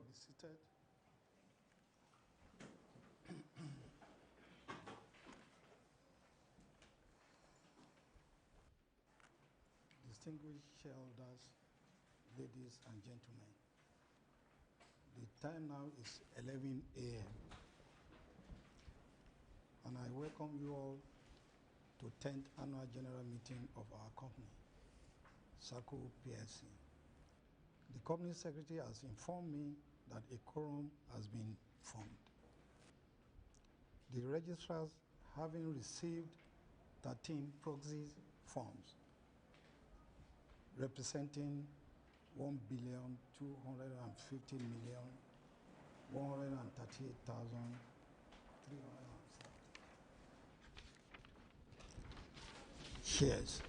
all be seated. Distinguished shareholders, ladies and gentlemen, the time now is 11 a.m. and I welcome you all to 10th Annual General Meeting of our company, SAHCOL PLC. The company secretary has informed me that a quorum has been formed. The registrars, having received 13 proxy forms representing 1,250,138,300 shares,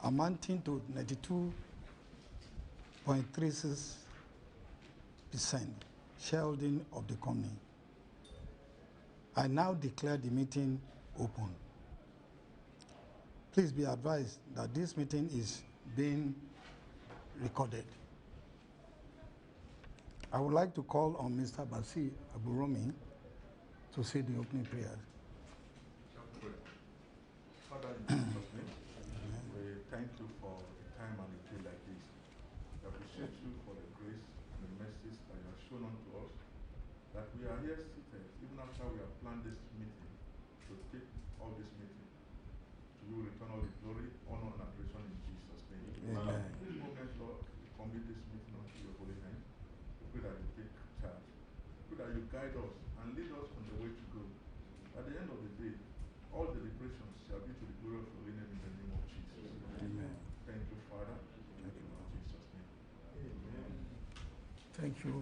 amounting to 92.36% shareholding of the company. I now declare the meeting open. Please be advised that this meeting is being recorded. I would like to call on Mr. Basi Aburomi to say the opening prayer. Father, in Jesus' name, we thank you for a time and a day like this. We appreciate you for the grace and the mercies that you have shown unto us, that we are here seated, even after we have planned this meeting, to take all this meeting. To you return all the glory, honor, and adoration in Jesus' name. Amen. In this moment, Lord, we commit this meeting unto your holy hand. We pray that you take charge. We pray that you guide us and lead us on the way to go. At the end of the day, all deliberations shall be to the glory of your holy name in the name of Jesus. Amen. Thank you, Father. Thank you, in Jesus' name. Amen. Thank you.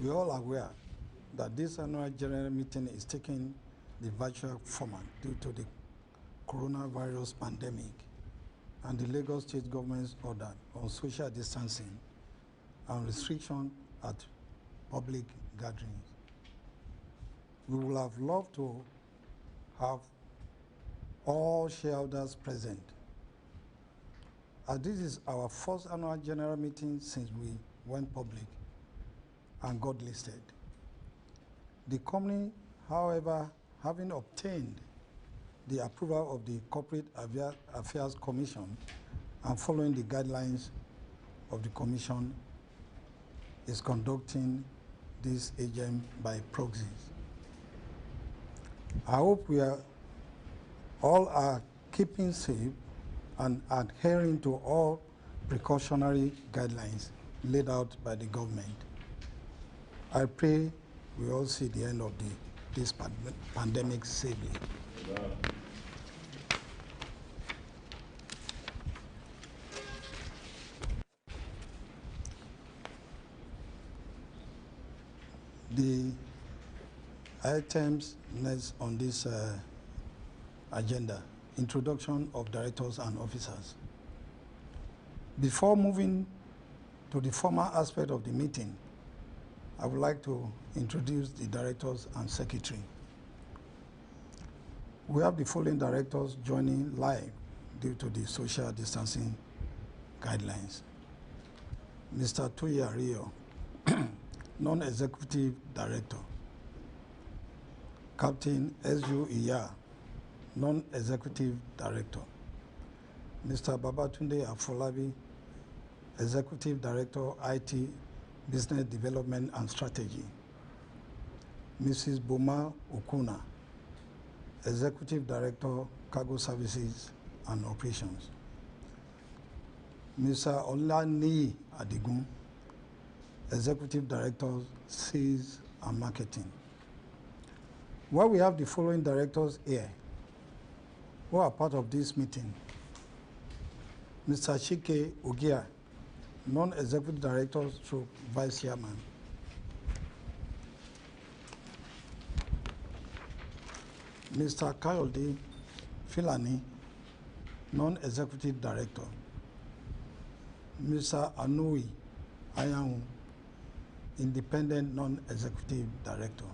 We are all aware that this annual general meeting is taking the virtual format due to the coronavirus pandemic and the Lagos State government's order on social distancing and restriction at public gatherings. We would have loved to have all shareholders present, as this is our first annual general meeting since we went public and got listed. The company, however, having obtained the approval of the Corporate Affairs Commission and following the guidelines of the Commission, is conducting this AGM by proxies. I hope we are all keeping safe and adhering to all precautionary guidelines laid out by the government. I pray we all see the end of this pandemic safely. The items next on this agenda: introduction of directors and officers. Before moving to the formal aspect of the meeting, I would like to introduce the directors and secretary. We have the following directors joining live due to the social distancing guidelines. Mr. Tuya Rio, non-executive director. Captain S.U. Iya, non-executive director. Mr. Babatunde Afolabi, executive director, IT, business development and strategy. Mrs. Boma Okuna, executive director, cargo services and operations. Mr. Olani Adigun, executive director, sales and marketing. While we have the following directors here who are part of this meeting: Mr. Chike Ogia, non-executive director stroke vice chairman. Mr. Kayode Filani, non-executive director. Mr. Anui Ayahu, independent non-executive director.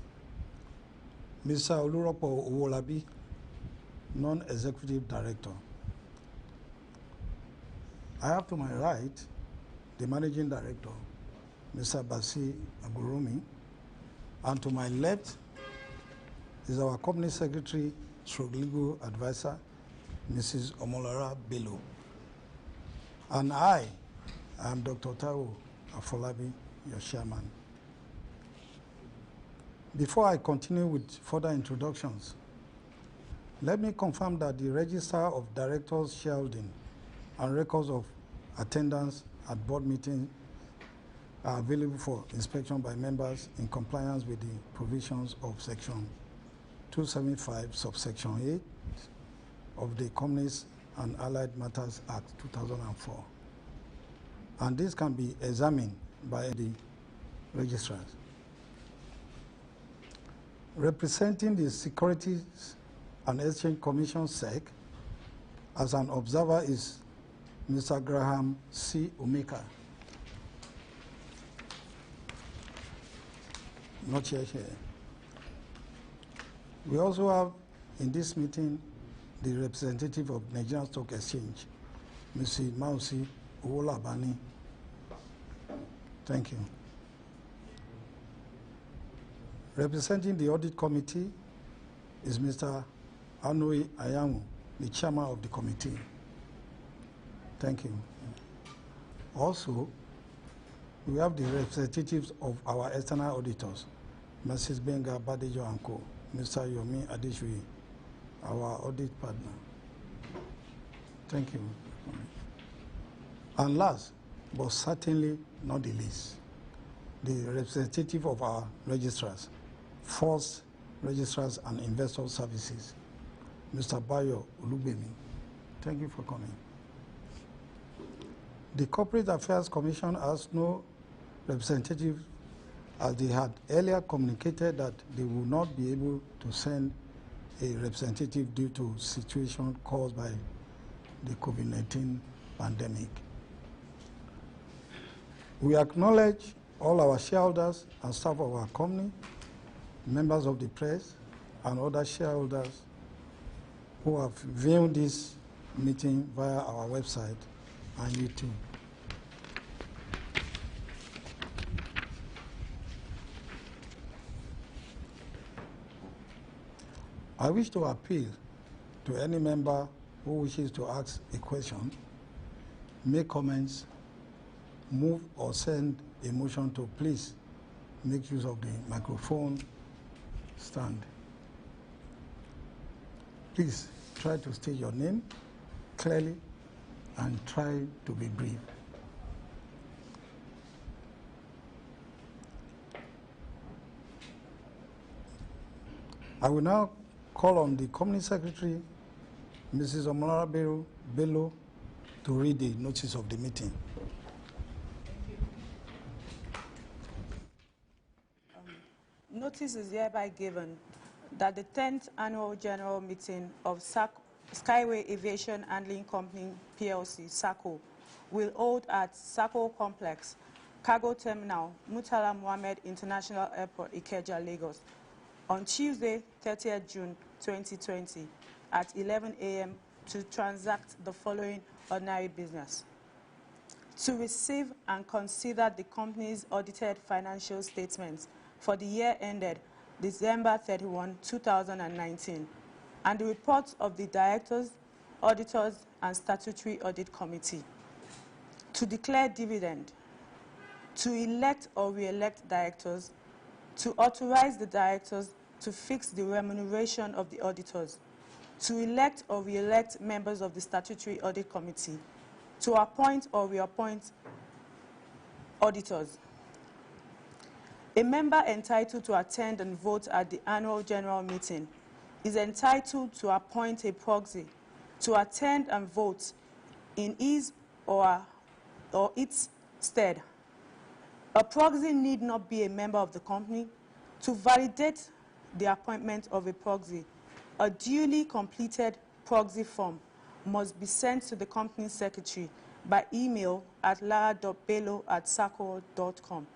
Mr. Oluropo Owolabi, non-executive director. I have to my right the Managing Director, Mr. Basi Agurumi, and to my left is our Company Secretary, stroke legal advisor, Mrs. Omolara Bello. And I am Dr. Taiwo Afolabi, your chairman. Before I continue with further introductions, let me confirm that the Register of Directors' shareholding and records of attendance at board meetings are available for inspection by members in compliance with the provisions of Section 275, subsection 8 of the Companies and Allied Matters Act 2004. And this can be examined by the registrars. Representing the Securities and Exchange Commission (SEC) as an observer is Mr. Graham C. Omeka. Not yet here. We also have in this meeting the representative of Nigerian Stock Exchange, Mr. Mausi Owolabani. Thank you. Representing the Audit Committee is Mr. Anoi Ayamu, the chairman of the committee. Thank you. Also, we have the representatives of our external auditors, Mrs. Benga Badejo & Co., Mr. Yomi Adeshui, our audit partner. Thank you. And last, but certainly not the least, the representative of our registrars, First Registrars and Investor Services, Mr. Bayo Olubemi. Thank you for coming. The Corporate Affairs Commission has no representative, as they had earlier communicated that they will not be able to send a representative due to situation caused by the COVID-19 pandemic. We acknowledge all our shareholders and staff of our company, members of the press, and other shareholders who have viewed this meeting via our website and YouTube. I wish to appeal to any member who wishes to ask a question, make comments, move or send a motion to please make use of the microphone stand. Please try to state your name clearly and try to be brief. I will now call on the Company Secretary, Mrs. Omolara Bello, to read the notice of the meeting. Notice is hereby given that the 10th Annual General Meeting of Skyway Aviation Handling Company PLC, SAHCOL, will hold at SAHCOL Complex, Cargo Terminal, Murtala Mohammed International Airport, Ikeja, Lagos, on Tuesday, 30th June 2020, at 11 a.m. to transact the following ordinary business: to receive and consider the company's audited financial statements for the year ended December 31, 2019, and the reports of the Directors, Auditors, and Statutory Audit Committee, to declare dividend, to elect or re-elect directors, to authorize the directors to fix the remuneration of the auditors, to elect or re-elect members of the Statutory Audit Committee, to appoint or reappoint auditors. A member entitled to attend and vote at the annual general meeting is entitled to appoint a proxy to attend and vote in his or its stead. A proxy need not be a member of the company. To validate the appointment of a proxy, a duly completed proxy form must be sent to the company secretary by email at lara.bello@sahcol.com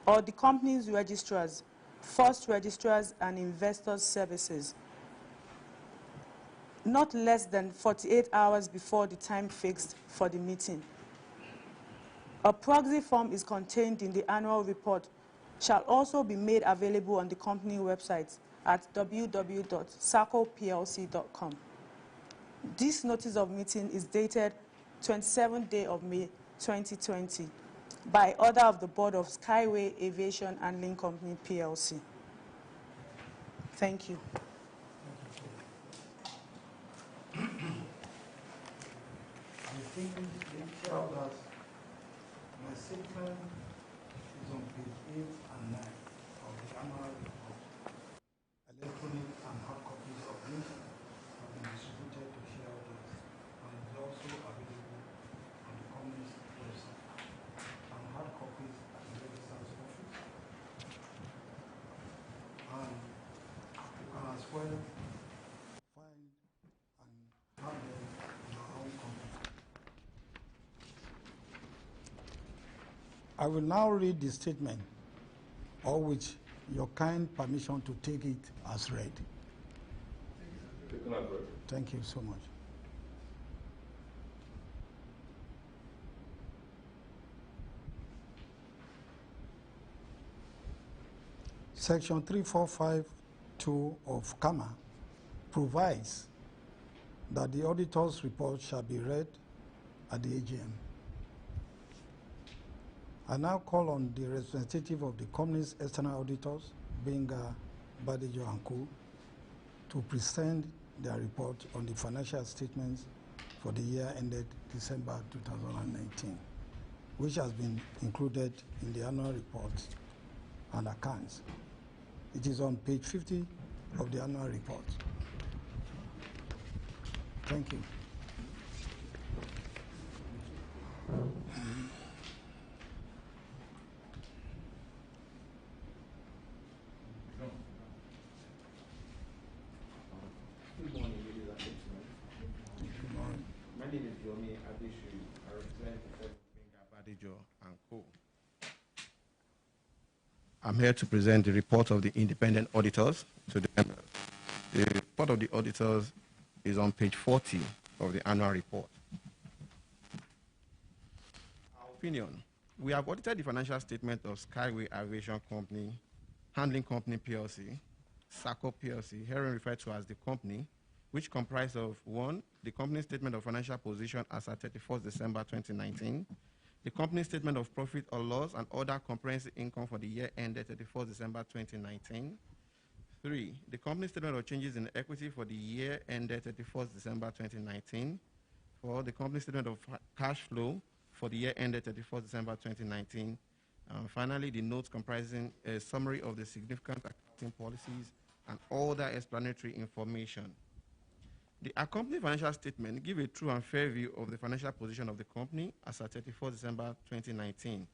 or the company's registrars, First Registrars and Investors Services, not less than 48 hours before the time fixed for the meeting. A proxy form is contained in the annual report, shall also be made available on the company website at www.sahcoplc.com. This notice of meeting is dated 27th day of May 2020 by order of the Board of Skyway Aviation Handling Company PLC. Thank you. I think we tell that my statement is on page 8 and 9 of the annual report. Electronic and hard copies of this have been distributed to shareholders and is also available on the company's website. And hard copies at the registrar's office. And you can as well find and have them in your own company. I will now read the statement, or with your kind permission to take it as read. Thank you so much. Section 3452 of CAMA provides that the auditor's report shall be read at the AGM. I now call on the representative of the company's external auditors, being Badejo & Co., to present their report on the financial statements for the year ended December 2019, which has been included in the annual report and accounts. It is on page 50 of the annual report. Thank you. Good morning, ladies and gentlemen. Good morning. My name is Yomi Adeshu. I represent Badejo & Co. I'm here to present the report of the independent auditors to the members. The report of the auditors is on page 40 of the annual report. Our opinion. We have audited the financial statement of Skyway Aviation Company, Handling Company PLC, Sahco PLC, herein referred to as the company, which comprised of 1, the company's statement of financial position as at 31st December 2019, the company's statement of profit or loss and other comprehensive income for the year ended 31st December 2019, 3, the company's statement of changes in equity for the year ended 31st December 2019, 4, the company's statement of cash flow for the year ended 31st December 2019, finally, the notes comprising a summary of the significant accounting policies and other explanatory information. The accompanying financial statement gives a true and fair view of the financial position of the company as at 31st December 2019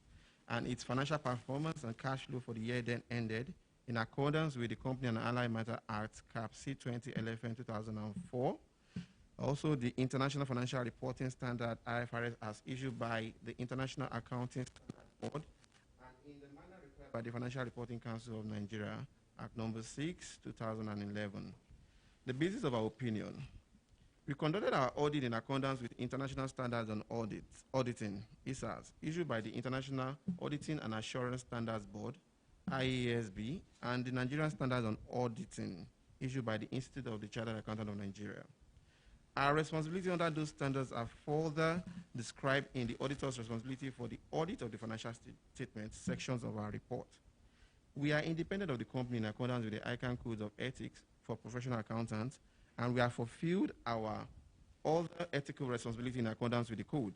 and its financial performance and cash flow for the year then ended in accordance with the Company and Allied Matter Act, Cap C20 LFN 2004. Also, the International Financial Reporting Standard, IFRS, as issued by the International Accounting Standard Board and in the manner required by the Financial Reporting Council of Nigeria, Act number 6, 2011. The basis of our opinion. We conducted our audit in accordance with International Standards on Auditing, ISAS, issued by the International Auditing and Assurance Standards Board, IASB, and the Nigerian Standards on Auditing, issued by the Institute of the Chartered Accountant of Nigeria. Our responsibility under those standards are further described in the auditor's responsibility for the audit of the financial statements sections of our report. We are independent of the company in accordance with the ICANN Codes of Ethics for Professional Accountants, and we have fulfilled our other ethical responsibility in accordance with the code.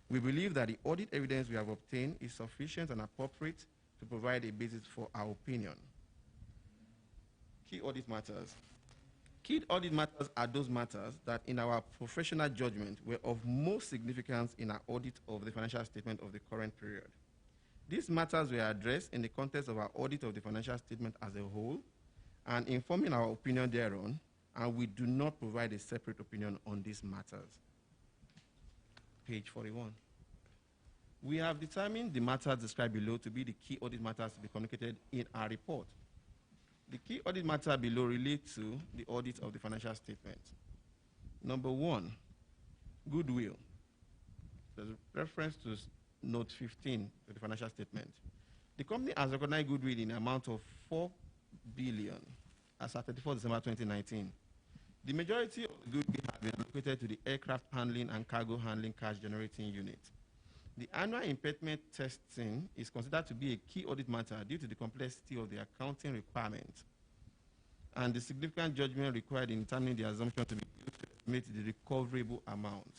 We believe that the audit evidence we have obtained is sufficient and appropriate to provide a basis for our opinion. Key audit matters. Key audit matters are those matters that, in our professional judgment, were of most significance in our audit of the financial statement of the current period. These matters were addressed in the context of our audit of the financial statement as a whole and informing our opinion thereon, and we do not provide a separate opinion on these matters. Page 41. We have determined the matters described below to be the key audit matters to be communicated in our report. The key audit matter below relate to the audit of the financial statement. Number 1, goodwill. There's reference to note 15 to the financial statement. The company has recognized goodwill in the amount of 4 billion as at 31 December 2019. The majority of the goodwill has been allocated to the aircraft handling and cargo handling cash generating unit. The annual impairment testing is considered to be a key audit matter due to the complexity of the accounting requirements and the significant judgment required in determining the assumption to be used to estimate the recoverable amount.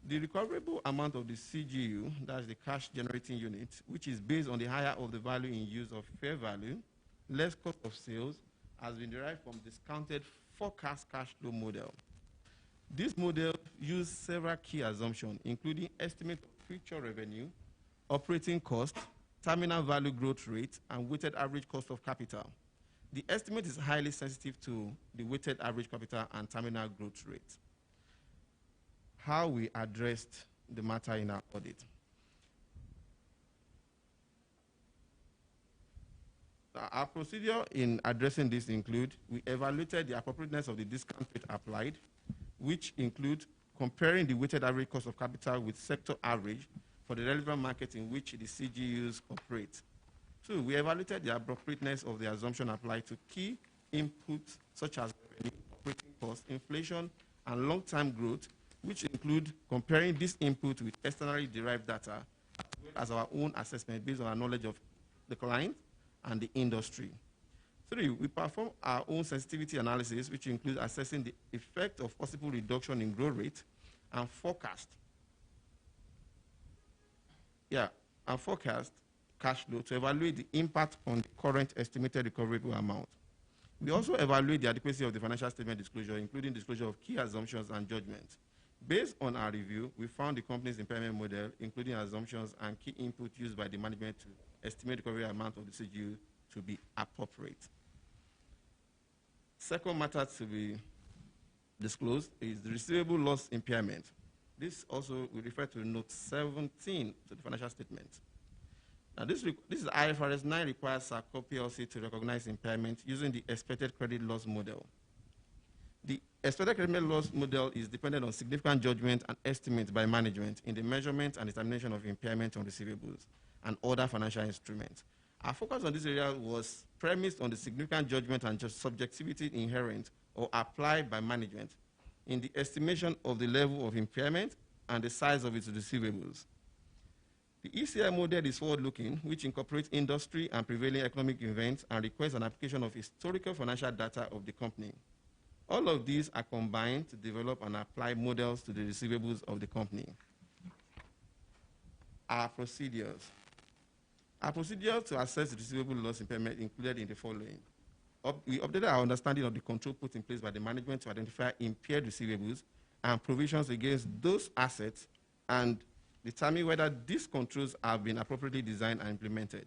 The recoverable amount of the CGU, that's the cash generating unit, which is based on the higher of the value in use of fair value, less cost of sales, has been derived from discounted forecast cash flow model. This model used several key assumptions, including estimate of future revenue, operating cost, terminal value growth rate, and weighted average cost of capital. The estimate is highly sensitive to the weighted average capital and terminal growth rate. How we addressed the matter in our audit. Our procedure in addressing this include, we evaluated the appropriateness of the discount rate applied, which include comparing the weighted average cost of capital with sector average for the relevant market in which the CGUs operate. 2, we evaluated the appropriateness of the assumption applied to key inputs such as revenue, operating costs, inflation, and long-term growth, which include comparing this input with externally derived data, as well as our own assessment based on our knowledge of the client and the industry. 3, we perform our own sensitivity analysis, which includes assessing the effect of possible reduction in growth rate and forecast. And forecast cash flow to evaluate the impact on the current estimated recoverable amount. We also evaluate the adequacy of the financial statement disclosure, including disclosure of key assumptions and judgments. Based on our review, we found the company's impairment model, including assumptions and key input used by the management to estimate the recovery amount of the CGU to be appropriate. Second matter to be disclosed is the receivable loss impairment. This also we refer to note 17 to the financial statement. Now this is IFRS 9 requires Sahco PLC to recognize impairment using the expected credit loss model. The expected credit loss model is dependent on significant judgment and estimates by management in the measurement and determination of impairment on receivables and other financial instruments. Our focus on this area was premised on the significant judgment and just subjectivity inherent or applied by management in the estimation of the level of impairment and the size of its receivables. The ECI model is forward-looking, which incorporates industry and prevailing economic events and requires an application of historical financial data of the company. All of these are combined to develop and apply models to the receivables of the company. Our procedures. Our procedures to assess receivable loss impairment included in the following. We updated our understanding of the control put in place by the management to identify impaired receivables and provisions against those assets and determine whether these controls have been appropriately designed and implemented.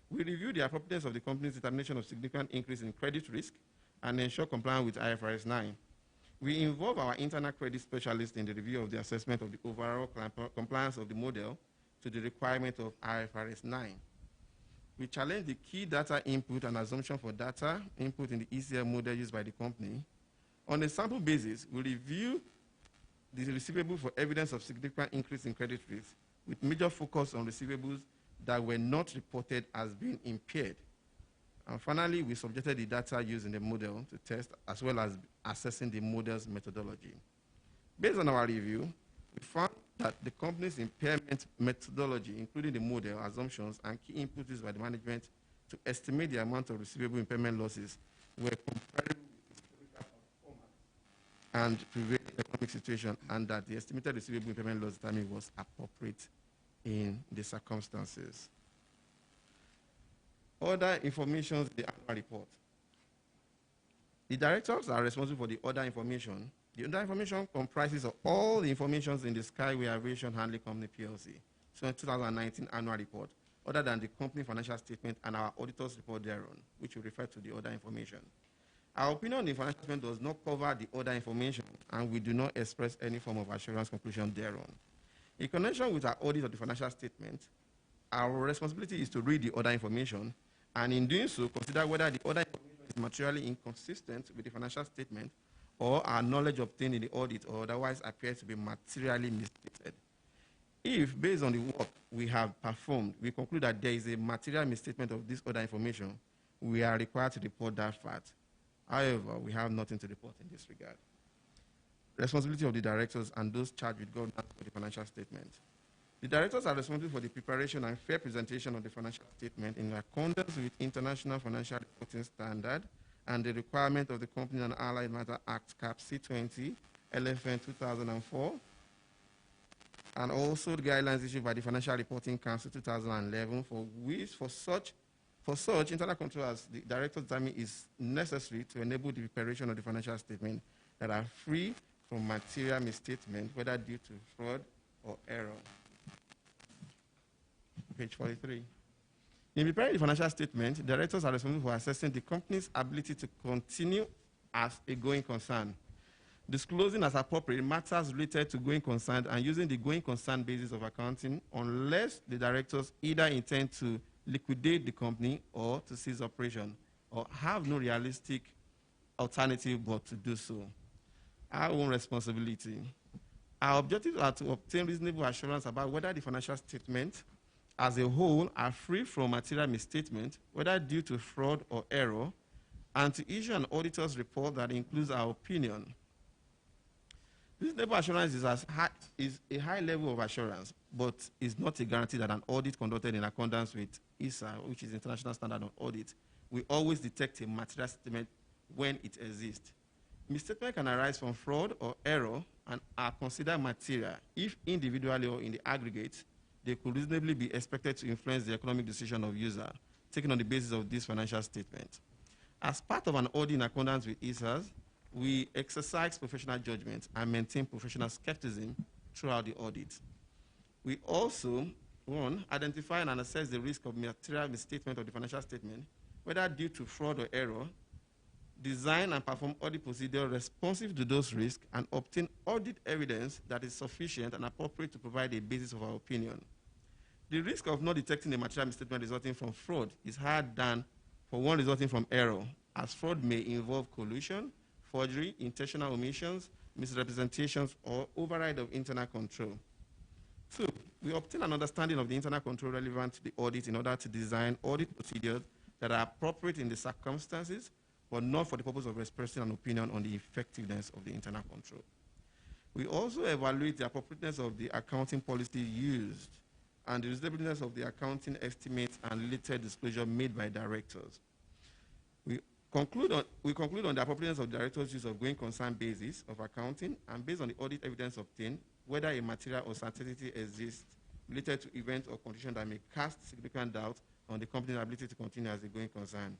We reviewed the appropriateness of the company's determination of significant increase in credit risk and ensure compliance with IFRS 9. We involve our internal credit specialists in the review of the assessment of the overall compliance of the model to the requirement of IFRS 9. We challenge the key data input and assumption for data input in the ECL model used by the company. On a sample basis, we review the receivable for evidence of significant increase in credit risk, with major focus on receivables that were not reported as being impaired. And finally, we subjected the data used in the model to test, as well as assessing the model's methodology. Based on our review, we found that the company's impairment methodology, including the model, assumptions, and key inputs used by the management to estimate the amount of receivable impairment losses were comparable with historical performance and prevailing economic situation, and that the estimated receivable impairment loss timing was appropriate in the circumstances. Other information in the annual report. The directors are responsible for the other information. The other information comprises of all the information in the Skyway Aviation Handling Company PLC, so 2019 annual report, other than the company financial statement and our auditor's report thereon, which we refer to the other information. Our opinion on the financial statement does not cover the other information, and we do not express any form of assurance conclusion thereon. In connection with our audit of the financial statement, our responsibility is to read the other information, and in doing so, consider whether the other information is materially inconsistent with the financial statement or our knowledge obtained in the audit or otherwise appears to be materially misstated. if, based on the work we have performed, we conclude that there is a material misstatement of this other information, we are required to report that fact. However, we have nothing to report in this regard. Responsibility of the directors and those charged with governance for the financial statement. The directors are responsible for the preparation and fair presentation of the financial statement in accordance with International Financial Reporting Standard and the requirement of the Company and Allied Matter Act, Cap C20, LFN 2004, and also the guidelines issued by the Financial Reporting Council 2011, for such internal control as the director determine is necessary to enable the preparation of the financial statement that are free from material misstatement, whether due to fraud or error. Page 43. In preparing the financial statement, directors are responsible for assessing the company's ability to continue as a going concern, disclosing as appropriate matters related to going concern and using the going concern basis of accounting unless the directors either intend to liquidate the company or to cease operation or have no realistic alternative but to do so. Our own responsibility. Our objectives are to obtain reasonable assurance about whether the financial statement as a whole are free from material misstatement, whether due to fraud or error, and to issue an auditor's report that includes our opinion. Reasonable assurance is a high level of assurance, but is not a guarantee that an audit conducted in accordance with ISA, which is International Standard on Audit, will always detect a material statement when it exists. Misstatement can arise from fraud or error and are considered material if individually or in the aggregate, they could reasonably be expected to influence the economic decision of user taken on the basis of this financial statement. As part of an audit in accordance with ISAs, we exercise professional judgment and maintain professional skepticism throughout the audit. We also, one, identify and assess the risk of material misstatement of the financial statement, whether due to fraud or error, design and perform audit procedure responsive to those risks, and obtain audit evidence that is sufficient and appropriate to provide a basis of our opinion. The risk of not detecting a material misstatement resulting from fraud is higher than for one resulting from error, as fraud may involve collusion, forgery, intentional omissions, misrepresentations, or override of internal control. Two, we obtain an understanding of the internal control relevant to the audit in order to design audit procedures that are appropriate in the circumstances, but not for the purpose of expressing an opinion on the effectiveness of the internal control. We also evaluate the appropriateness of the accounting policy used and the reasonableness of the accounting estimates and related disclosure made by directors. We conclude on the appropriateness of the director's use of going concern basis of accounting, and based on the audit evidence obtained, whether a material uncertainty exists related to events or conditions that may cast significant doubt on the company's ability to continue as a going concern.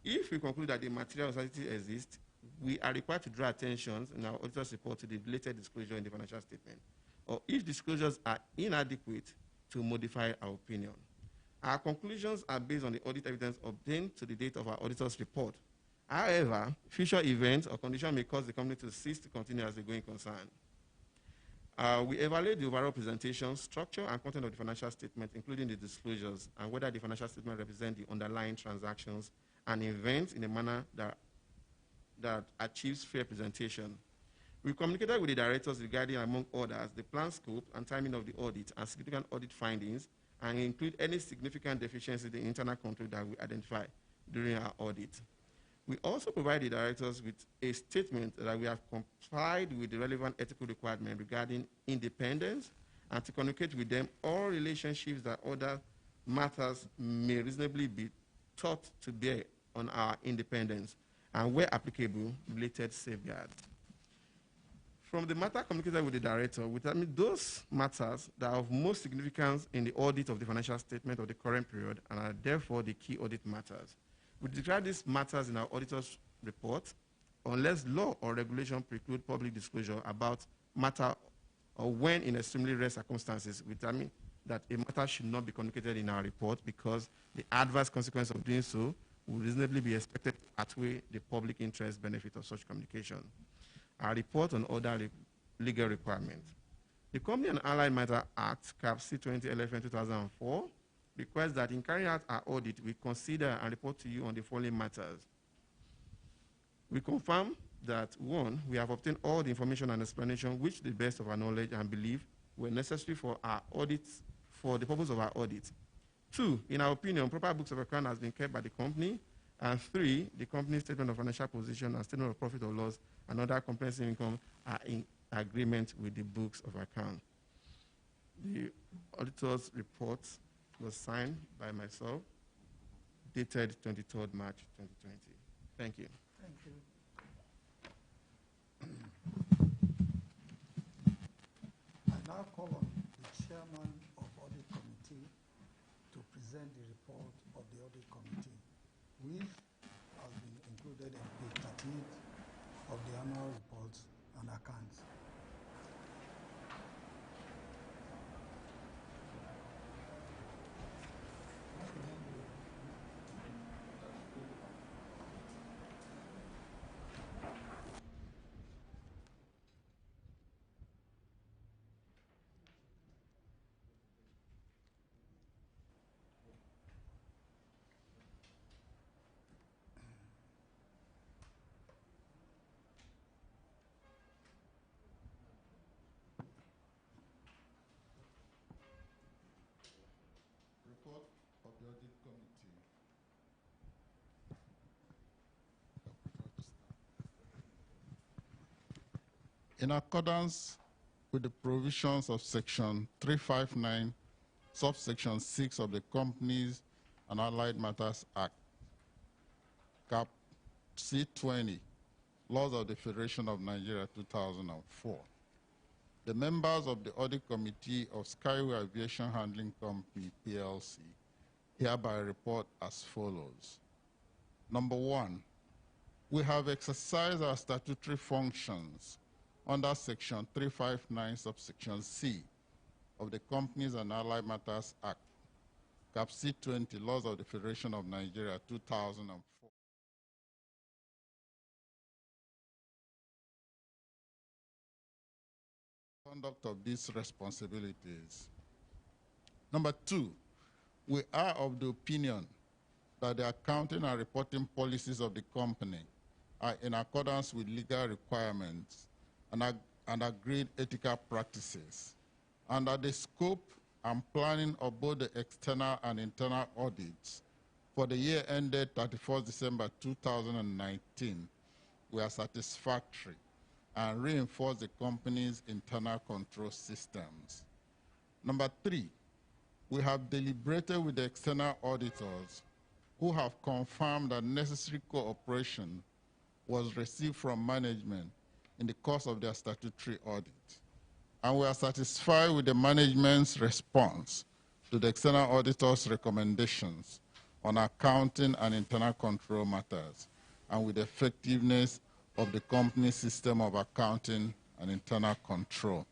If we conclude that the material uncertainty exists, we are required to draw attention in our auditor's report to the related disclosure in the financial statement, or if disclosures are inadequate, to modify our opinion. Our conclusions are based on the audit evidence obtained to the date of our auditor's report. However, future events or conditions may cause the company to cease to continue as a going concern. We evaluate the overall presentation, structure, and content of the financial statement, including the disclosures, and whether the financial statement represents the underlying transactions and events in a manner that achieves fair presentation. We communicated with the directors regarding, among others, the planned scope and timing of the audit and significant audit findings, and include any significant deficiencies in the internal control that we identify during our audit. We also provide the directors with a statement that we have complied with the relevant ethical requirement regarding independence, and to communicate with them all relationships that other matters may reasonably be thought to bear on our independence, and where applicable, related safeguards. From the matter communicated with the director, we determine those matters that are of most significance in the audit of the financial statement of the current period and are therefore the key audit matters. We describe these matters in our auditor's report unless law or regulation preclude public disclosure about matter, or when in extremely rare circumstances we determine that a matter should not be communicated in our report because the adverse consequence of doing so will reasonably be expected to outweigh the public interest benefit of such communication. Our report on other legal requirements. The Company and Allied Matter Act, Cap C20 LFN 2004, requires that in carrying out our audit, we consider and report to you on the following matters. We confirm that, one, we have obtained all the information and explanation which, to the best of our knowledge and belief, were necessary for our audit, for the purpose of our audit. 2, in our opinion, proper books of account has been kept by the company. And 3, the company's statement of financial position and statement of profit or loss and other comprehensive income are in agreement with the books of account. The auditor's report was signed by myself, dated 23rd March 2020. Thank you. Thank you. I now call on the chairman of Audit Committee to present the report of the Audit Committee, which has been included in page 38 of the annual reports and accounts. Report of the Audit Committee. In accordance with the provisions of Section 359, subsection 6 of the Companies and Allied Matters Act, Cap C20, Laws of the Federation of Nigeria 2004, the members of the Audit Committee of Skyway Aviation Handling Company, PLC, hereby report as follows. Number 1, we have exercised our statutory functions under Section 359, subsection C of the Companies and Allied Matters Act, Cap C20, Laws of the Federation of Nigeria 2004. Conduct of these responsibilities. Number 2, we are of the opinion that the accounting and reporting policies of the company are in accordance with legal requirements and agreed ethical practices, and that the scope and planning of both the external and internal audits for the year ended 31st December 2019 were satisfactory and reinforce the company's internal control systems. Number 3, we have deliberated with the external auditors who have confirmed that necessary cooperation was received from management in the course of their statutory audit. And we are satisfied with the management's response to the external auditor's recommendations on accounting and internal control matters, and with the effectiveness of the company's system of accounting and internal control.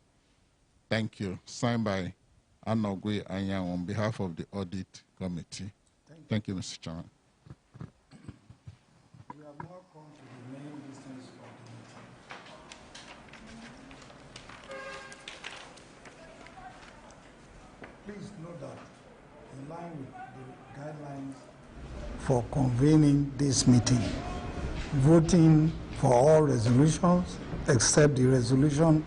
Thank you. Signed by Anogwe Anyang on behalf of the Audit Committee. Thank you, Mr. Chairman. We have now come to the main business of the meeting. Please note that in line with the guidelines for convening this meeting, voting for all resolutions except the resolution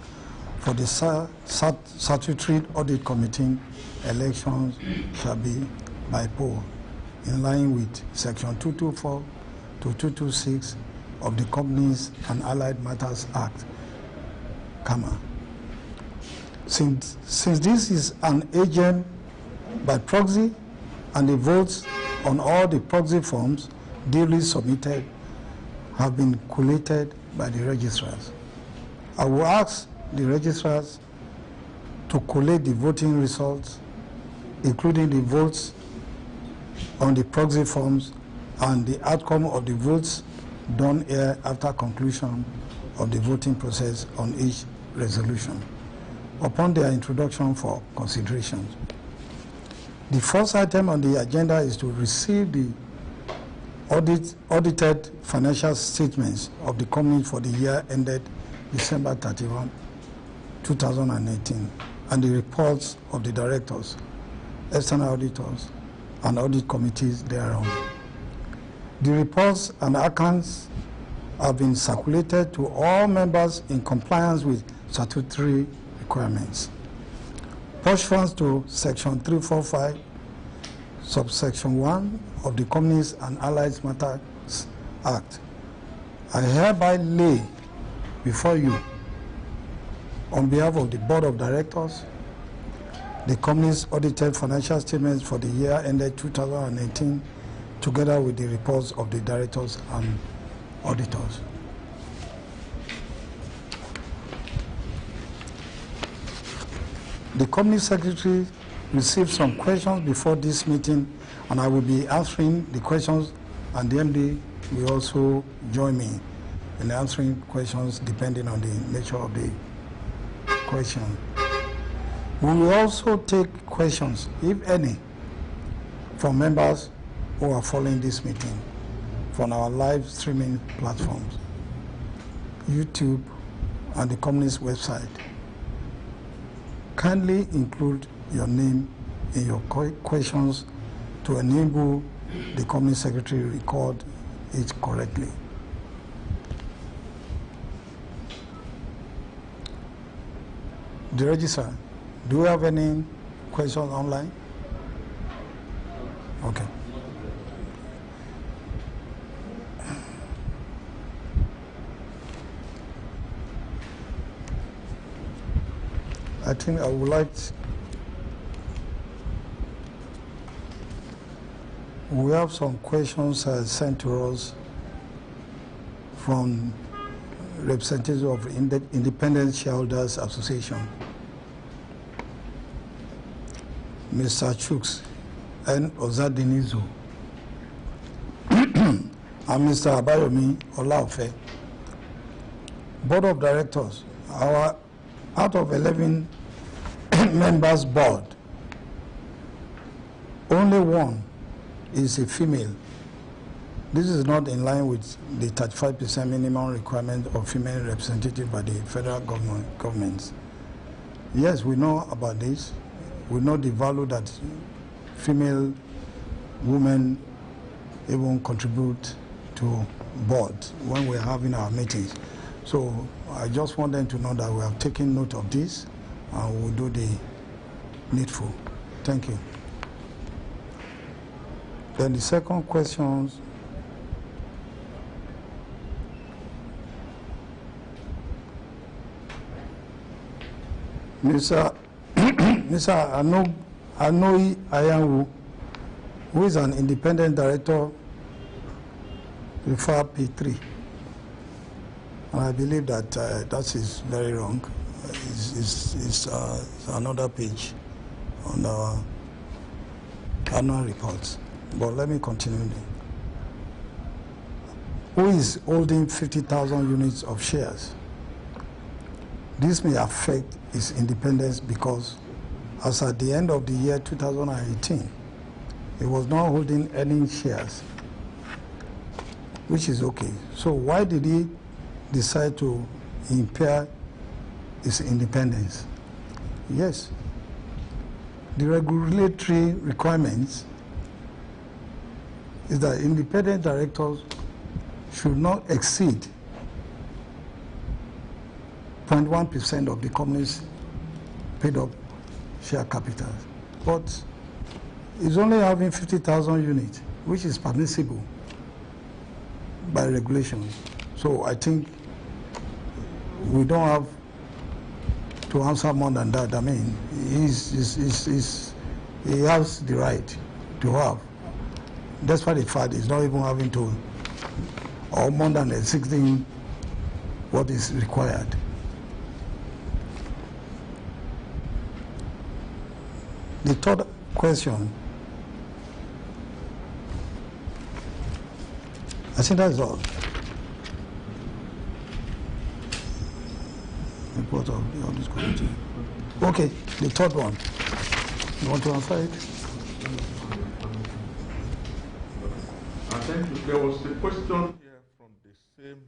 for the statutory audit committee elections shall be by poll, in line with Section 224 to 226 of the Companies and Allied Matters Act, CAMA. Since this is an agent by proxy and the votes on all the proxy forms duly submitted have been collated by the registrars, I will ask the registrars to collate the voting results, including the votes on the proxy forms and the outcome of the votes done here after conclusion of the voting process on each resolution, upon their introduction for consideration. The first item on the agenda is to receive the audited financial statements of the company for the year ended December 31, 2018, and the reports of the directors, external auditors, and audit committees thereon. The reports and accounts have been circulated to all members in compliance with statutory requirements. pursuant to Section 345, subsection 1 of the Companies and Allied Matters Act, I hereby lay before you, on behalf of the Board of Directors, the company's audited financial statements for the year ended 2018, together with the reports of the directors and auditors. The company secretary received some questions before this meeting, and I will be answering the questions, and the MD will also join me in answering questions depending on the nature of the question. We will also take questions, if any, from members who are following this meeting from our live streaming platforms, YouTube, and the company's website. Kindly include your name in your questions to enable the company secretary to record it correctly. The registrar, do you have any questions online? Okay. I think I would like we have some questions sent to us from representatives of Independent Shareholders Association. Mr. Chuks and Ozadinizo and Mr. Abayomi Olaofe. Board of Directors, out of 11 members board, only one is a female. This is not in line with the 35% minimum requirement of female representative by the federal government. Yes, we know about this. We know the value that female women even contribute to board when we're having our meetings. So I just want them to know that we have taken note of this and we'll do the needful. Thank you. Then the second question, Mr. Anoi Ayanwu, who is an independent director, refer P3. And I believe that that is very wrong. It's another page on our annual reports. But let me continue. Who is holding 50,000 units of shares? This may affect his independence because as at the end of the year 2018, he was not holding any shares, which is okay. So why did he decide to impair his independence? Yes, the regulatory requirements is that independent directors should not exceed 0.1% of the company's paid up share capital. But it's only having 50,000 units, which is permissible by regulation. So I think we don't have to answer more than that. I mean, he has the right to have. That's why the fact is not even having to, or more than 16 what is required. The third question, I think that's all. Report of the audit committee. Okay, the third one. You want to answer it? Thank you. There was a question here from the same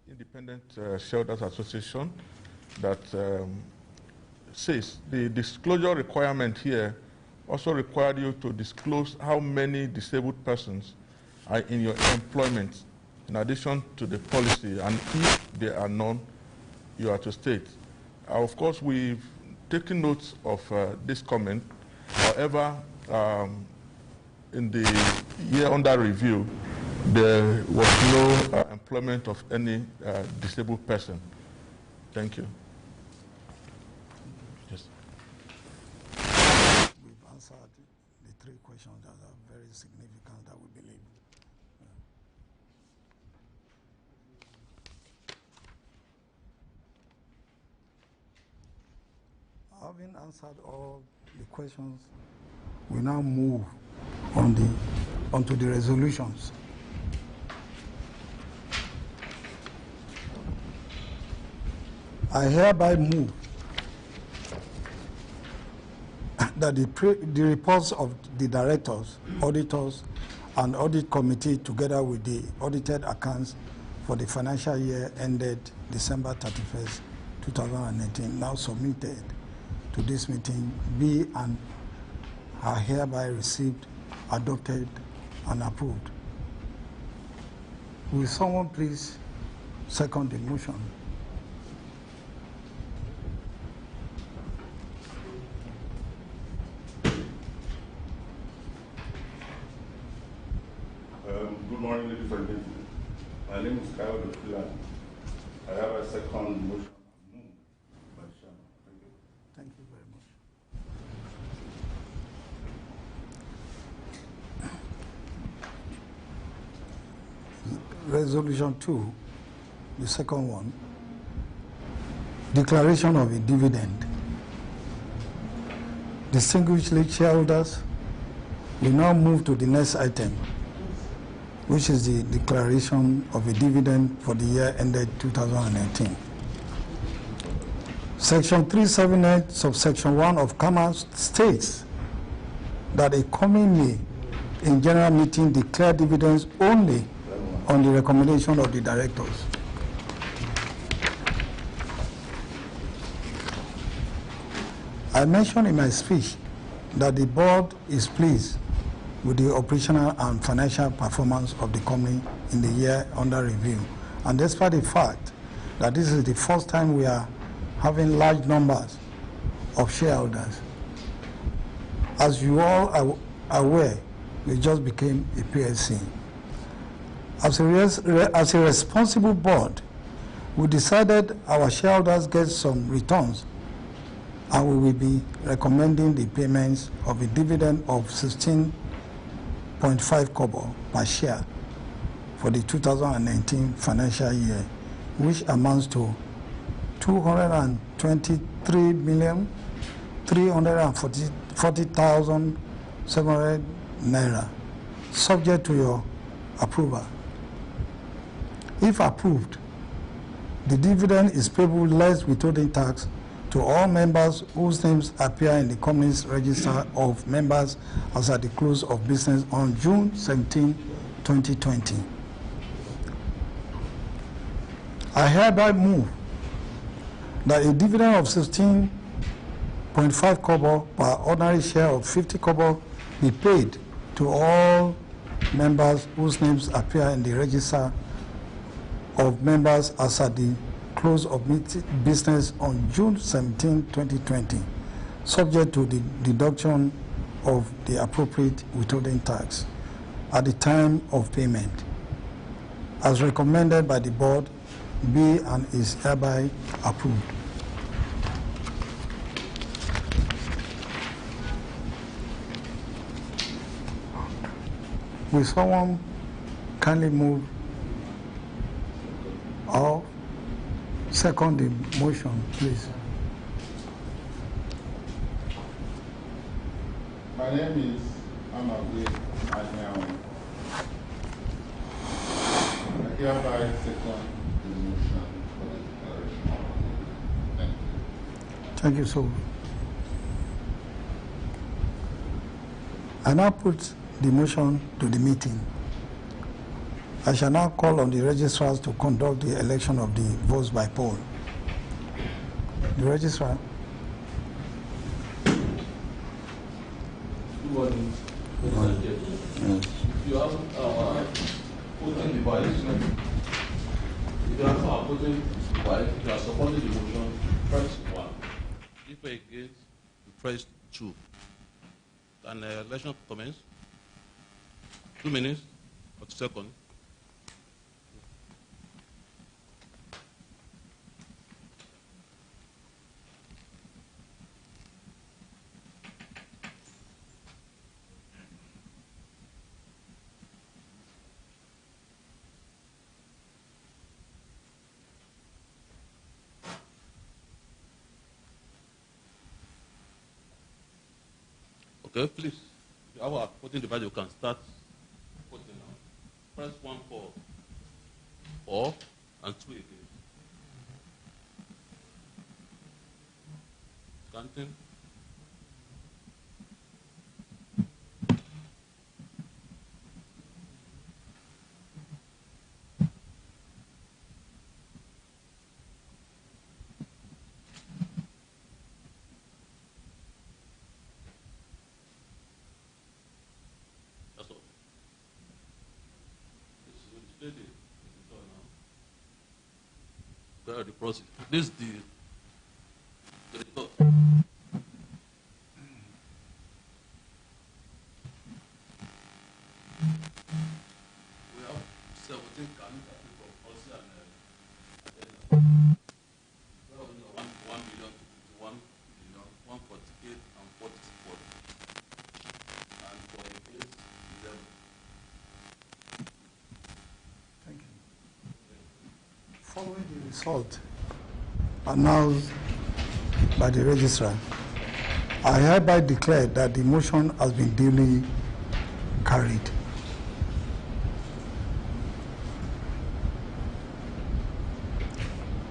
Independent Shareholders Association that says the disclosure requirement here also required you to disclose how many disabled persons are in your employment in addition to the policy, and if there are none, you are to state. Of course, we've taken note of this comment. However, in the year under review, there was no employment of any disabled person. Thank you. Yes. We've answered the three questions that are very significant that we believe. Having answered all the questions, we now move onto the resolutions. I hereby move that the reports of the directors, auditors, and audit committee, together with the audited accounts for the financial year ended December 31st, 2019, now submitted to this meeting, be and are hereby received, adopted, and approved. Will someone please second the motion? Good morning, ladies and gentlemen. My name is Skyway. I have a second motion. Thank you very much. Resolution 2, the second one, declaration of a dividend. Distinguished shareholders, we now move to the next item, which is the declaration of a dividend for the year ended 2019. Section 378, subsection 1 of Commerce states that a coming may, in general meeting, declare dividends only on the recommendation of the directors. I mentioned in my speech that the board is pleased with the operational and financial performance of the company in the year under review. And despite the fact that this is the first time we are having large numbers of shareholders, as you all are aware, we just became a PLC. As a responsible board, we decided our shareholders get some returns, and we will be recommending the payments of a dividend of 16.5 kobo per share for the 2019 financial year, which amounts to 223,340,700 naira, subject to your approval. If approved, the dividend is payable less withholding tax to all members whose names appear in the company's register of members as at the close of business on June 17, 2020. I hereby move that a dividend of 16.5 kobo per ordinary share of 50 kobo be paid to all members whose names appear in the register of members as at the close of business on June 17, 2020, subject to the deduction of the appropriate withholding tax at the time of payment, as recommended by the board, be and is hereby approved. Will someone kindly move or second the motion, please? My name is Amagwe Admiral. I hereby second the motion for the declaration. Thank you. Thank you so much. I now put the motion to the meeting. I shall now call on the registrars to conduct the election of the votes by poll. The registrar. Good morning. If you have voting device, if you have a voting device, if you are supporting the motion, press 1. If For against, press 2. Can election commence? 2 minutes or 2 seconds. Okay, please. Our voting device, you can start voting now. Press 1 for and 2 again. Counting. That's all. This is steady. Now. The process. This is the result. We have 17 candidates from policy and 1 million, 1 million, 148 and 44. And for a case, 11. Thank you. Following the result announced by the registrar, I hereby declare that the motion has been duly carried.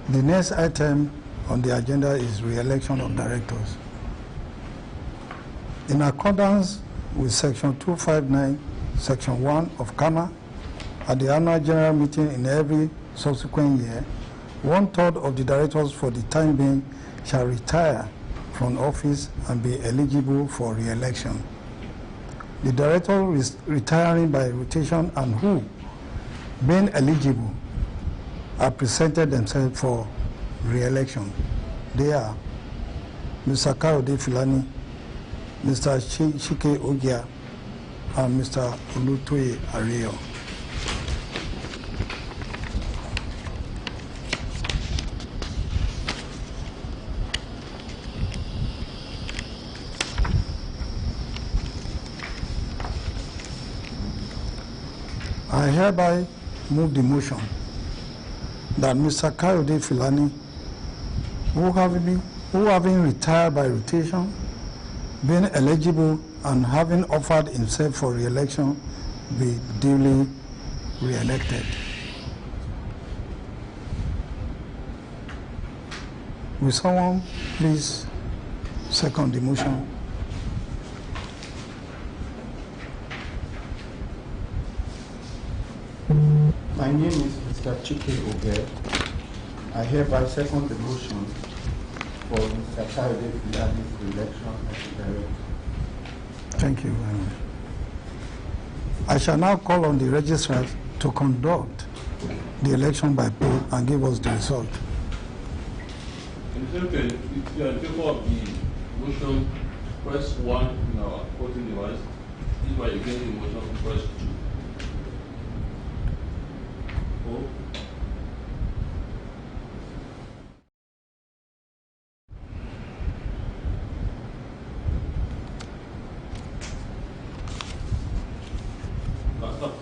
The next item on the agenda is re-election of directors. In accordance with Section 259, Section 1 of CAMA, at the annual general meeting in every subsequent year, 1/3 of the directors for the time being shall retire from office and be eligible for re-election. The director is retiring by rotation and who, being eligible, have presented themselves for re-election. They are Mr. Kayode Filani, Mr. Chike Ogia, and Mr. Olutoye Ario. I hereby move the motion that Mr. Kayode Filani, who having retired by rotation, being eligible and having offered himself for re-election, be duly re-elected. Will someone please second the motion? My name is Mr. Chike Oge. I hereby second the motion for Mr. Kayode Filani's election as the director. Thank you very much. I shall now call on the registrar to conduct the election by poll and give us the result. In the same case, if you are in favor of the motion, press 1 in our voting device. If you are against the motion, press 2. Oh. Stop.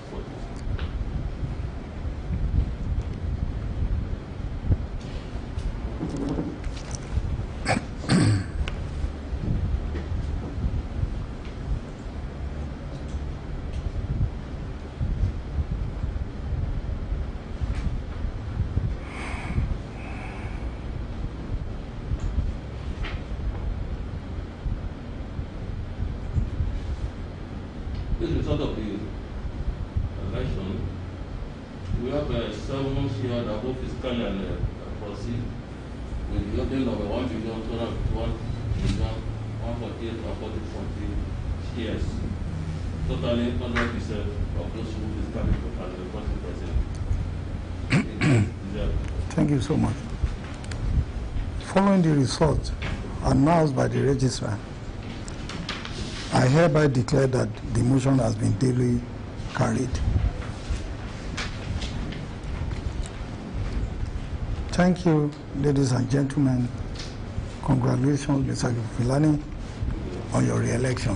This is the result of the election. We have 7 here that both fiscal and proceed with the opening of 1,251,148,40 shares. Totally 100% of those who fiscally and the president. Thank you so much. Following the result announced by the registrar, I hereby declare that the motion has been duly carried. Thank you, ladies and gentlemen. Congratulations, Mr. Filani, on your re-election.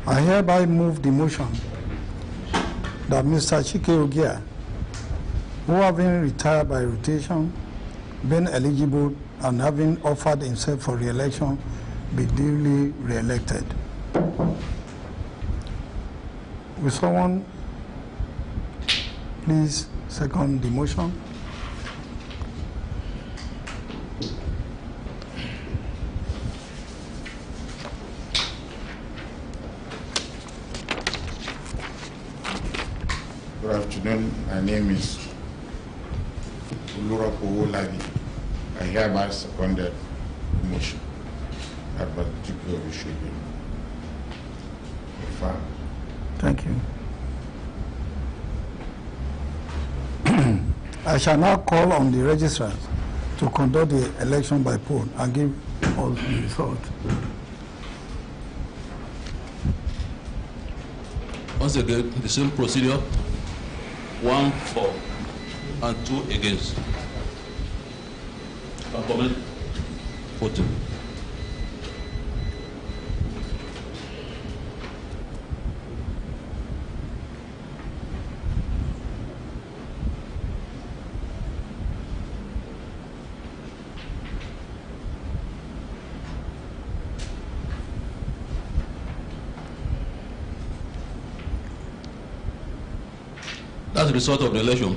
I hereby move the motion that Mr. Chike Ogia, who having retired by rotation, being eligible and having offered himself for re-election, be duly re-elected. Will someone please second the motion? Good afternoon. My name is Ulura Powoladi. I hereby seconded the motion that particular should be confirmed. Thank you. I shall now call on the registrars to conduct the election by poll and give us the result. Once again, the same procedure. 1 for and 2 against. Comment? Voting. That's the result of the election.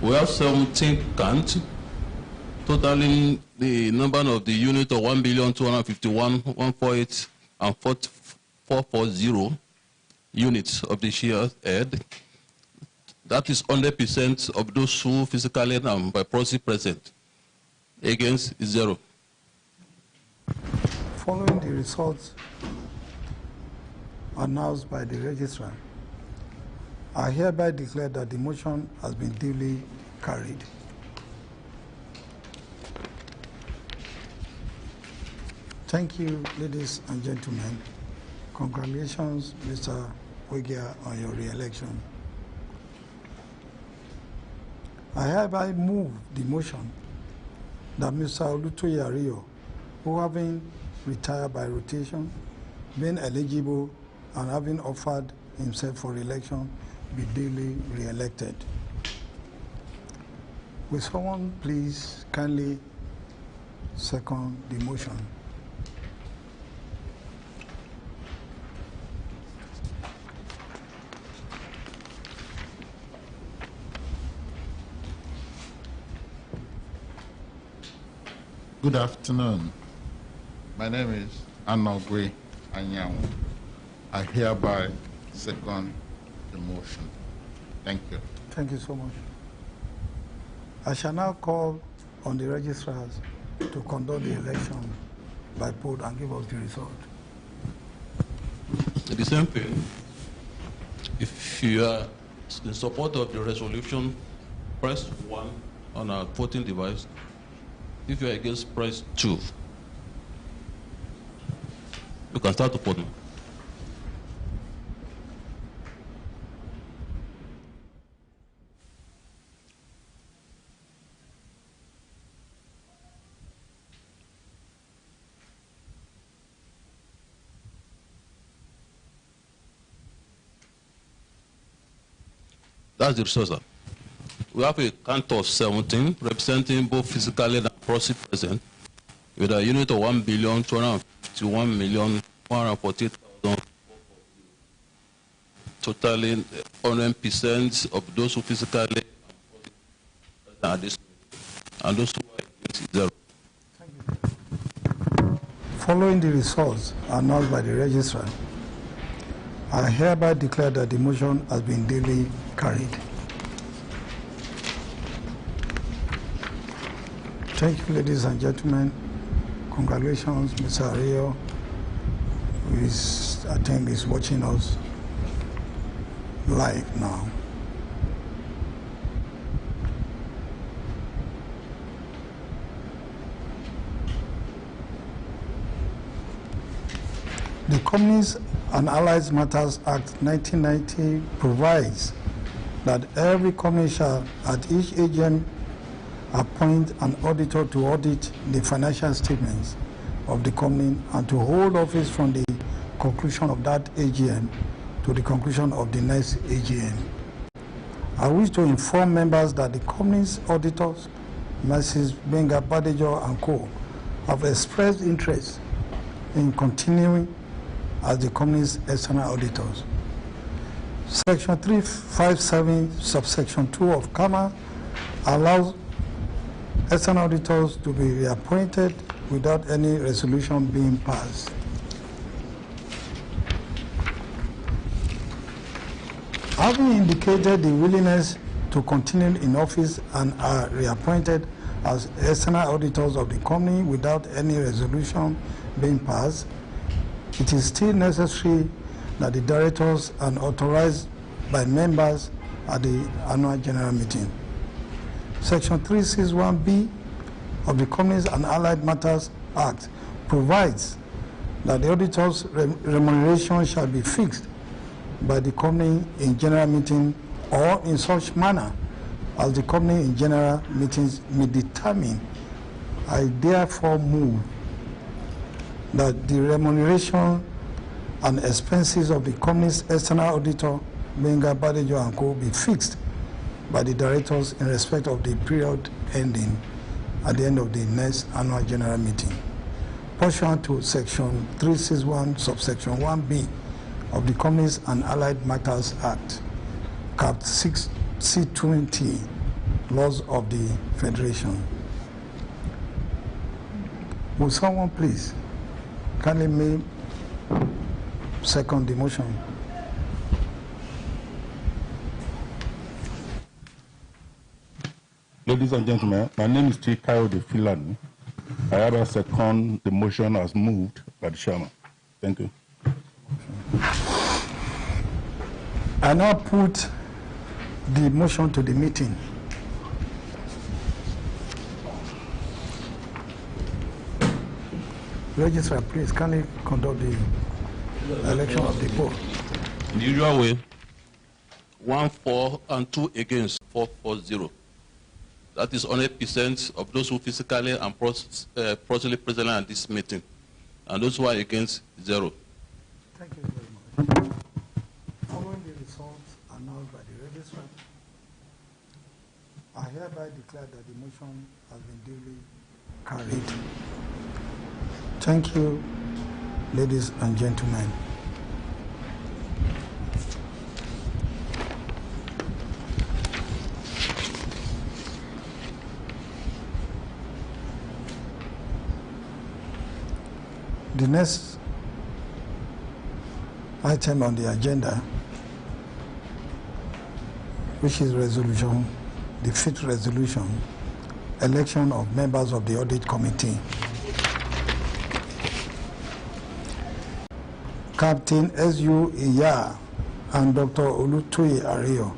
We have 17 counts, totaling the number of the unit of 1,251,148 and 440 units of the shares head. That is 100% of those who physically and by proxy present. Against is 0. Following the results announced by the registrar, I hereby declare that the motion has been duly carried. Thank you, ladies and gentlemen. Congratulations, Mr. Ogia, on your re-election. I hereby move the motion that Mr. Olutoye Ario, who having retired by rotation, being eligible and having offered himself for re-election, be duly re-elected. Will someone please kindly second the motion? Good afternoon. My name is Anogwe Anyanwu. I hereby second the motion. Thank you. Thank you so much. I shall now call on the registrars to conduct the election by poll and give us the result. The same thing. If you are in support of the resolution, press 1 on a voting device. If you are against, press 2. You can start to vote now. That's the result, sir. We have a count of 17 representing both physically and proxy present with a unit of 1,251,148,000, totaling 100% of those who physically and those who are against is 0. Following the results announced by the registrar, I hereby declare that the motion has been duly carried. Thank you, ladies and gentlemen. Congratulations, Mr. Ario, who is, I think, is watching us. live now. The Companies and Allied Matters Act 1990 provides that every company shall at each AGM appoint an auditor to audit the financial statements of the company and to hold office from the conclusion of that AGM to the conclusion of the next AGM. I wish to inform members that the company's auditors, Mrs. Benga Badejo and Co., have expressed interest in continuing as the company's external auditors. Section 357, subsection 2 of CAMA allows external auditors to be reappointed without any resolution being passed. Having indicated the willingness to continue in office and are reappointed as external auditors of the company without any resolution being passed, it is still necessary that the directors are authorized by members at the annual general meeting. Section 361B of the Companies and Allied Matters Act provides that the auditor's remuneration shall be fixed by the company in general meeting or in such manner as the company in general meetings may determine. I therefore move that the remuneration and expenses of the company's external auditor, Benga Badejo and Co., be fixed by the directors in respect of the period ending at the end of the next annual general meeting, pursuant to Section 361, subsection 1B of the Companies and Allied Matters Act, Cap 6 C20, Laws of the Federation. Will someone please kindly me second the motion? Ladies and gentlemen, my name is Chikayo de Filani. I have a second the motion as moved by the chairman. Thank you. I now put the motion to the meeting. Registrar, please kindly conduct the election of the board. In the usual way, 1 for and 2 against, 440. That is 100% of those who physically and personally present at this meeting, and those who are against, 0. Thank you very much. Following the results announced by the registrar, I hereby declare that the motion has been duly carried. Thank you, ladies and gentlemen. The next item on the agenda, which is resolution, the fifth resolution, election of members of the audit committee. Captain S.U. Iya and Dr. Olutoye Ario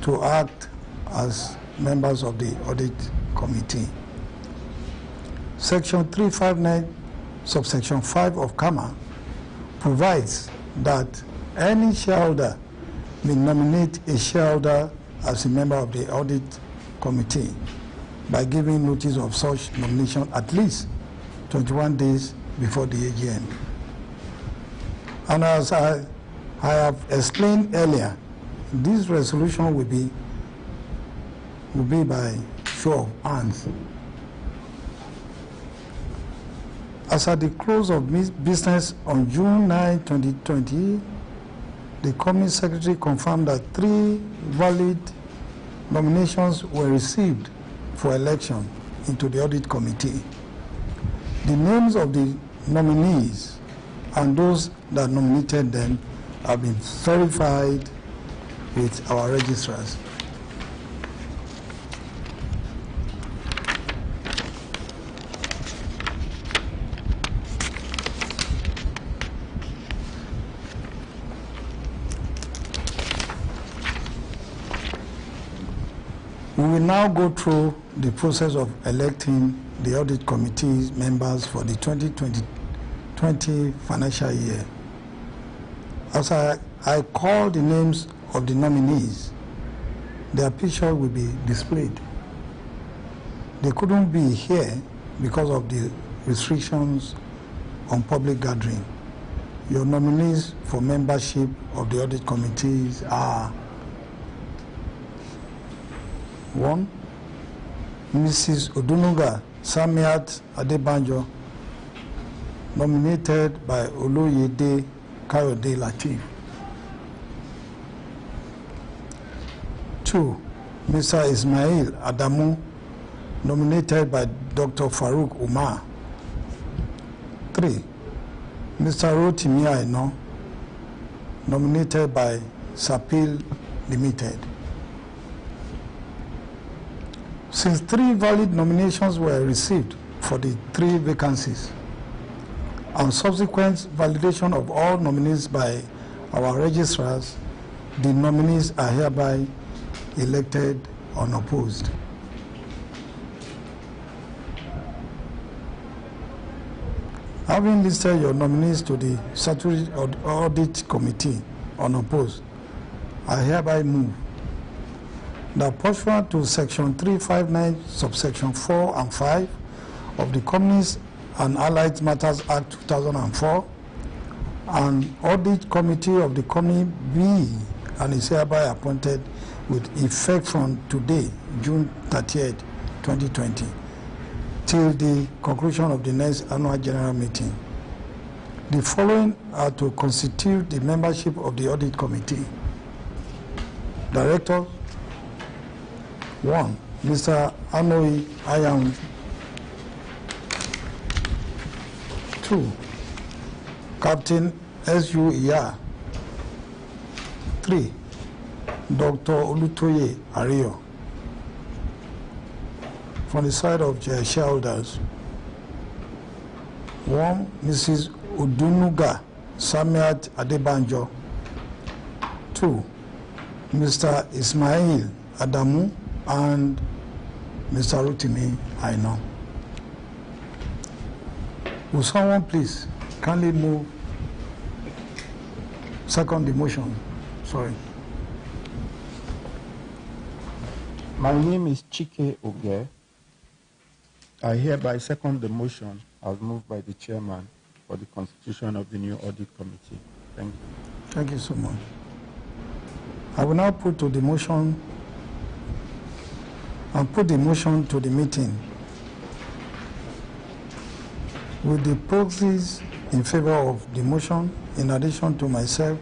to act as members of the audit committee. Section 359, subsection 5 of CAMA provides that any shareholder may nominate a shareholder as a member of the audit committee by giving notice of such nomination at least 21 days before the AGM. And as I have explained earlier, this resolution will be by show of hands. As at the close of business on June 9, 2020, the company secretary confirmed that 3 valid nominations were received for election into the audit committee. The names of the nominees and those that nominated them have been verified with our registrars. We will now go through the process of electing the audit committee members for the 2020 financial year. As I call the names of the nominees, their picture will be displayed. They couldn't be here because of the restrictions on public gathering. Your nominees for membership of the audit committees are: 1, Mrs. Odunuga Samiat Adebanjo, nominated by Oloyede Kayode Latif. 2, Mr. Ismail Adamu, nominated by Dr. Farouk Umar. 3, Mr. Rotimi Aino, nominated by Sapil Limited. Since 3 valid nominations were received for the 3 vacancies, and subsequent validation of all nominees by our registrars, the nominees are hereby elected unopposed. Having listed your nominees to the Statutory Audit Committee unopposed, I hereby move that pursuant to Section 359, subsection 4 and 5 of the Companies and Allied Matters Act 2004, an audit committee of the company be and is hereby appointed with effect from today, June 30th, 2020, till the conclusion of the next annual general meeting. The following are to constitute the membership of the audit committee. Director: 1, Mr. Anoi Ayang. 2, Captain S.U. Iya. 3, Dr. Olutoye Ario. From the side of the shareholders: 1, Mrs. Odunuga Samiat Adebanjo. 2, Mr. Ismail Adamu and Mr. Rotimi Aino. Will someone please kindly move, second the motion? Sorry. My name is Chike Oge. I hereby second the motion as moved by the chairman for the constitution of the new audit committee. Thank you. Thank you so much. I will now put to the motion and put the motion to the meeting. With the proxies in favor of the motion, in addition to myself,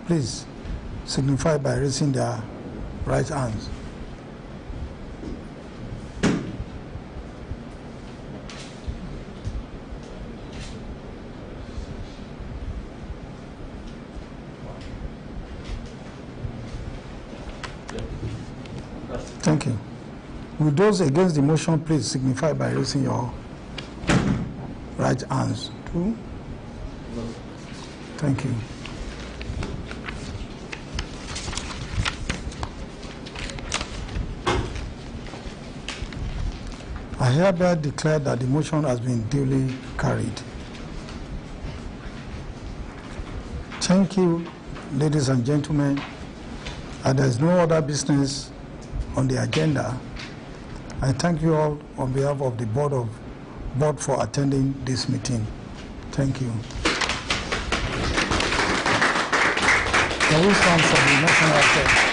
please signify by raising their right hands. Thank you. With those against the motion, please signify by raising your right hands. 2. Thank you. I hereby declare that the motion has been duly carried. Thank you, ladies and gentlemen. There is no other business on the agenda. I thank you all on behalf of the board for attending this meeting. Thank you. Can we stand for the national anthem?